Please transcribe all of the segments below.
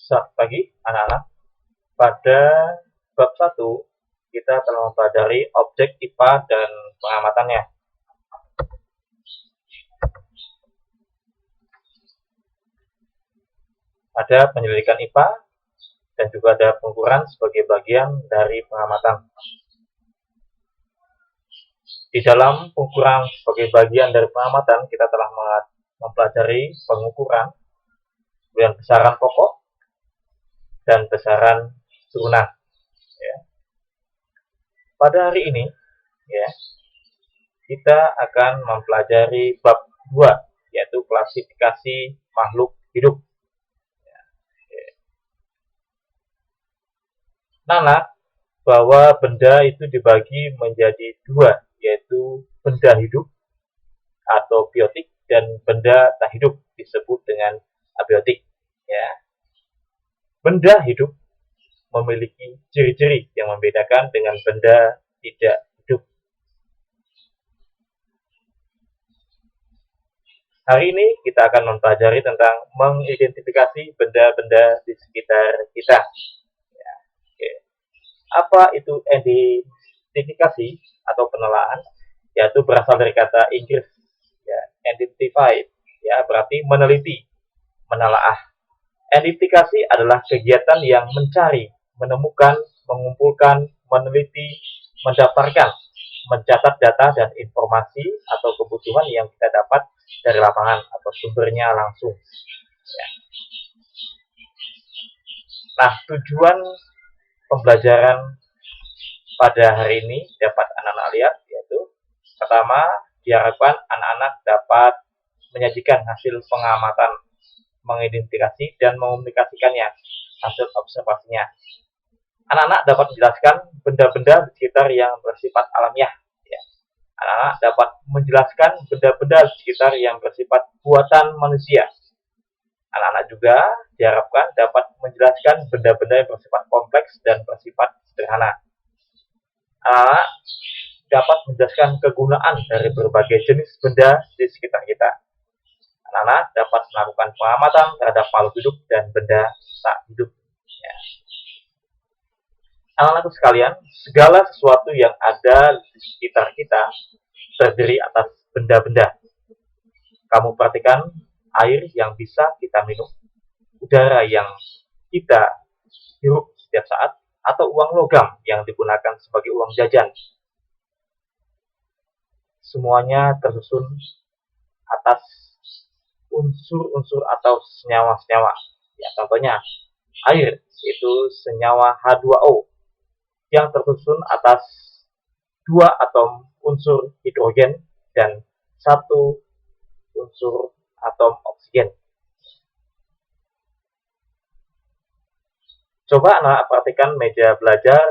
Selamat pagi anak-anak. Pada bab 1 kita telah mempelajari objek IPA dan pengamatannya. Ada penyelidikan IPA dan juga ada pengukuran sebagai bagian dari pengamatan. Di dalam pengukuran sebagai bagian dari pengamatan kita telah mempelajari pengukuran, kemudian besaran pokok dan besaran turunan. Ya. Pada hari ini, ya, kita akan mempelajari bab 2, yaitu klasifikasi makhluk hidup. Anak, bahwa benda itu dibagi menjadi 2, yaitu benda hidup atau biotik dan benda tak hidup disebut dengan abiotik. Ya. Benda hidup memiliki ciri-ciri yang membedakan dengan benda tidak hidup. Hari ini kita akan mempelajari tentang mengidentifikasi benda-benda di sekitar kita. Ya. Oke. Apa itu identifikasi atau penelaan? Yaitu berasal dari kata Inggris, ya, identify, ya, berarti meneliti, menelaah. Identifikasi adalah kegiatan yang mencari, menemukan, mengumpulkan, meneliti, mendaftarkan, mencatat data dan informasi atau kebutuhan yang kita dapat dari lapangan atau sumbernya langsung. Ya. Nah, tujuan pembelajaran pada hari ini dapat anak-anak lihat, yaitu pertama, diharapkan anak-anak dapat menyajikan hasil pengamatan, mengidentifikasi dan mengomunikasikannya, hasil observasinya. Anak-anak dapat menjelaskan benda-benda di sekitar yang bersifat alamiah. Ya. Anak-anak dapat menjelaskan benda-benda di sekitar yang bersifat buatan manusia. Anak-anak juga diharapkan dapat menjelaskan benda-benda yang bersifat kompleks dan bersifat sederhana. Anak-anak dapat menjelaskan kegunaan dari berbagai jenis benda di sekitar kita. Anak-anak dapat melakukan pengamatan terhadap makhluk hidup dan benda tak hidup. Ya. Anak-anakku sekalian, segala sesuatu yang ada di sekitar kita terdiri atas benda-benda. Kamu perhatikan air yang bisa kita minum, udara yang kita hirup setiap saat, atau uang logam yang digunakan sebagai uang jajan. Semuanya tersusun atas unsur-unsur atau senyawa-senyawa. Ya, contohnya, air itu senyawa H2O yang tersusun atas 2 atom unsur hidrogen dan 1 unsur atom oksigen. Coba anak perhatikan meja belajar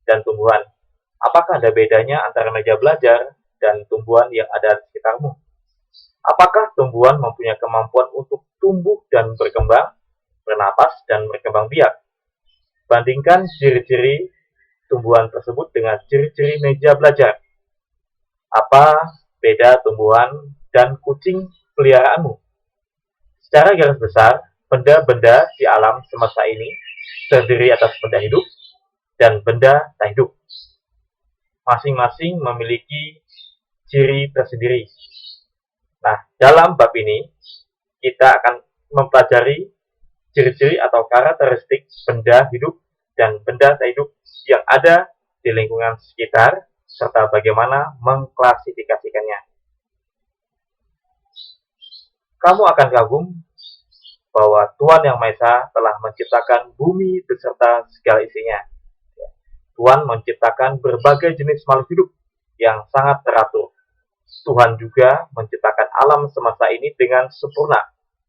dan tumbuhan. Apakah ada bedanya antara meja belajar dan tumbuhan yang ada di sekitarmu? Apakah tumbuhan mempunyai kemampuan untuk tumbuh dan berkembang, bernapas, dan berkembang biak? Bandingkan ciri-ciri tumbuhan tersebut dengan ciri-ciri meja belajar. Apa beda tumbuhan dan kucing peliharaanmu? Secara garis besar, benda-benda di alam semesta ini terdiri atas benda hidup dan benda tak hidup. Masing-masing memiliki ciri tersendiri. Nah, dalam bab ini kita akan mempelajari ciri-ciri atau karakteristik benda hidup dan benda tak hidup yang ada di lingkungan sekitar serta bagaimana mengklasifikasikannya. Kamu akan kagum bahwa Tuhan Yang Maha Esa telah menciptakan bumi beserta segala isinya. Tuhan menciptakan berbagai jenis makhluk hidup yang sangat teratur. Tuhan juga menciptakan alam semesta ini dengan sempurna,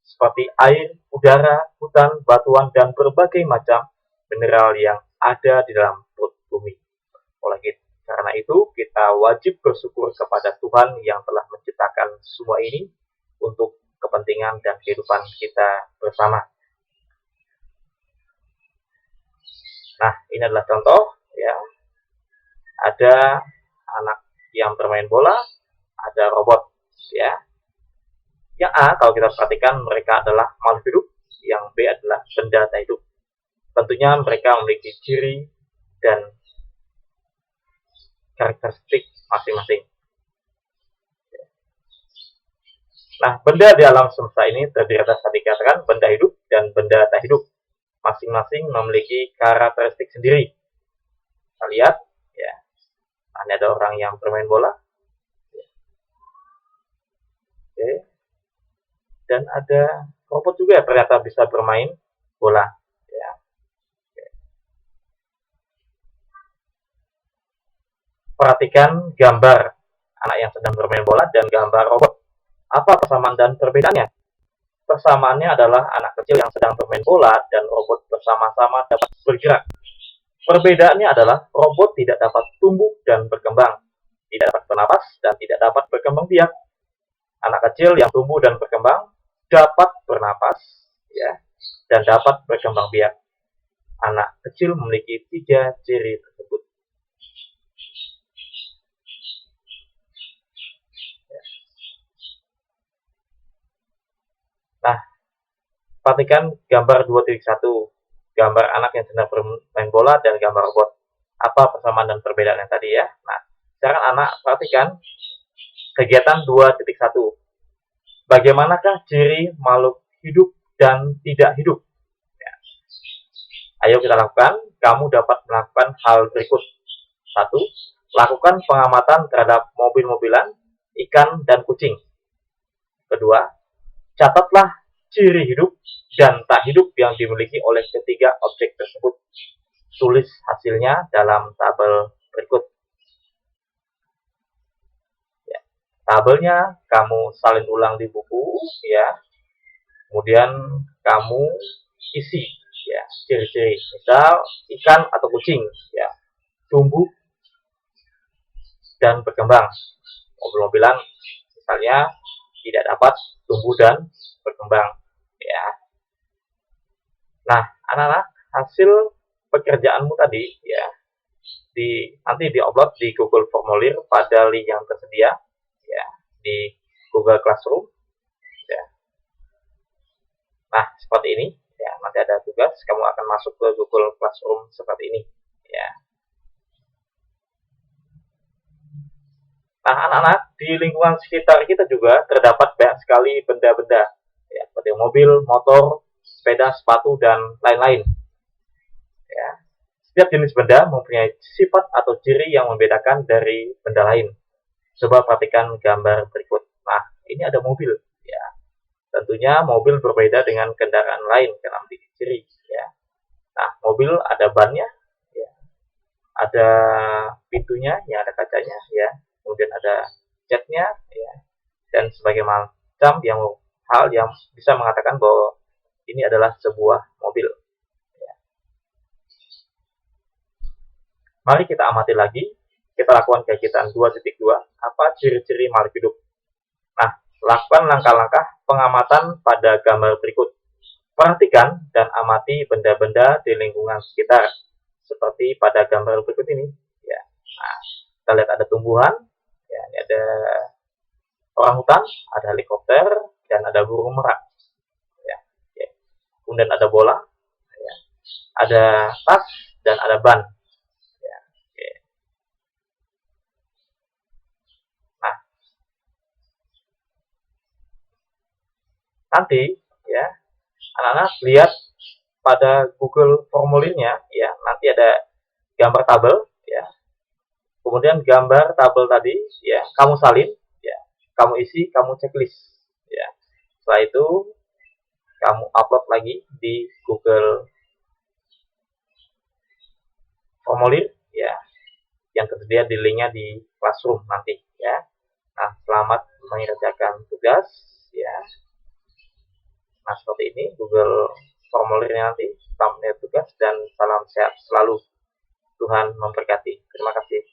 seperti air, udara, hutan, batuan, dan berbagai macam mineral yang ada di dalam perut bumi. Karena itu, kita wajib bersyukur kepada Tuhan yang telah menciptakan semua ini untuk kepentingan dan kehidupan kita bersama. Nah, ini adalah contoh, ya. Ada anak yang bermain bola, ada robot, ya. Yang A, kalau kita perhatikan, mereka adalah makhluk hidup yang B adalah benda tak hidup. Tentunya mereka memiliki ciri dan karakteristik masing-masing. Nah, benda di alam semesta ini terdiri atas tadi dikatakan benda hidup dan benda tak hidup. Masing-masing memiliki karakteristik sendiri. Kita lihat, ya, ini ada orang yang bermain bola, oke, dan ada robot juga ternyata bisa bermain bola. Ya. Perhatikan gambar anak yang sedang bermain bola dan gambar robot. Apa persamaan dan perbedaannya? Persamaannya adalah anak kecil yang sedang bermain bola dan robot bersama-sama dapat bergerak. Perbedaannya adalah robot tidak dapat tumbuh dan berkembang, tidak dapat bernapas, dan tidak dapat berkembang biak. Anak kecil yang tumbuh dan berkembang dapat bernapas, ya, dan dapat berkembang biak. Anak kecil memiliki 3 ciri tersebut. Nah, perhatikan gambar 2.1, gambar anak yang sedang bermain bola dan gambar robot. Apa persamaan dan perbedaan yang tadi ya? Nah, sekarang anak perhatikan kegiatan 2.1. Bagaimanakah ciri makhluk hidup dan tidak hidup? Ya. Ayo kita lakukan. Kamu dapat melakukan hal berikut. 1. Lakukan pengamatan terhadap mobil-mobilan, ikan, dan kucing. Kedua, catatlah ciri hidup dan tak hidup yang dimiliki oleh ketiga objek tersebut. Tulis hasilnya dalam tabel berikut. Ya. Tabelnya kamu salin ulang di buku, ya. Kemudian kamu isi, ya, ciri-ciri. Misal ikan atau kucing, ya, tumbuh dan berkembang. Mobil-mobilan misalnya tidak dapat tumbuh dan berkembang, ya. Nah, anak-anak, hasil pekerjaanmu tadi, ya, nanti di-upload di Google Formulir pada link yang tersedia, ya, di Google Classroom, ya. Nah, seperti ini, ya, nanti ada tugas, kamu akan masuk ke Google Classroom seperti ini, ya. Nah, anak-anak, di lingkungan sekitar kita juga terdapat banyak sekali benda-benda, ya, seperti mobil, motor, sepeda, sepatu, dan lain-lain. Ya. Setiap jenis benda mempunyai sifat atau ciri yang membedakan dari benda lain. Coba perhatikan gambar berikut. Nah, ini ada mobil. Ya. Tentunya mobil berbeda dengan kendaraan lain karena memiliki ciri. Ya. Nah, mobil ada bannya, ya. Ada pintunya, yang ada kacanya, ya. Kemudian ada catnya, ya, dan sebagai macam hal yang bisa mengatakan bahwa ini adalah sebuah mobil. Ya. Mari kita amati lagi. Kita lakukan kegiatan 2.2. Apa ciri-ciri makhluk hidup? Nah, lakukan langkah-langkah pengamatan pada gambar berikut. Perhatikan dan amati benda-benda di lingkungan sekitar, seperti pada gambar berikut ini. Ya. Nah, kita lihat ada tumbuhan. Ya, ini ada orang hutan, ada helikopter, dan ada burung merak. Ya, ya. Kemudian ada bola, ya. Ada tas, dan ada ban. Ya, ya. Nah, nanti, ya, anak-anak lihat pada Google Formulirnya, ya, nanti ada gambar tabel, ya. Kemudian gambar tabel tadi, ya, kamu salin, ya, kamu isi, kamu checklist, ya. Setelah itu kamu upload lagi di Google Formulir, ya, yang tersedia di linknya di Classroom nanti, ya. Nah, selamat mengerjakan tugas, ya. Nah, seperti ini Google Formulirnya nanti, selamat mengerjakan tugas dan salam sehat selalu. Tuhan memberkati. Terima kasih.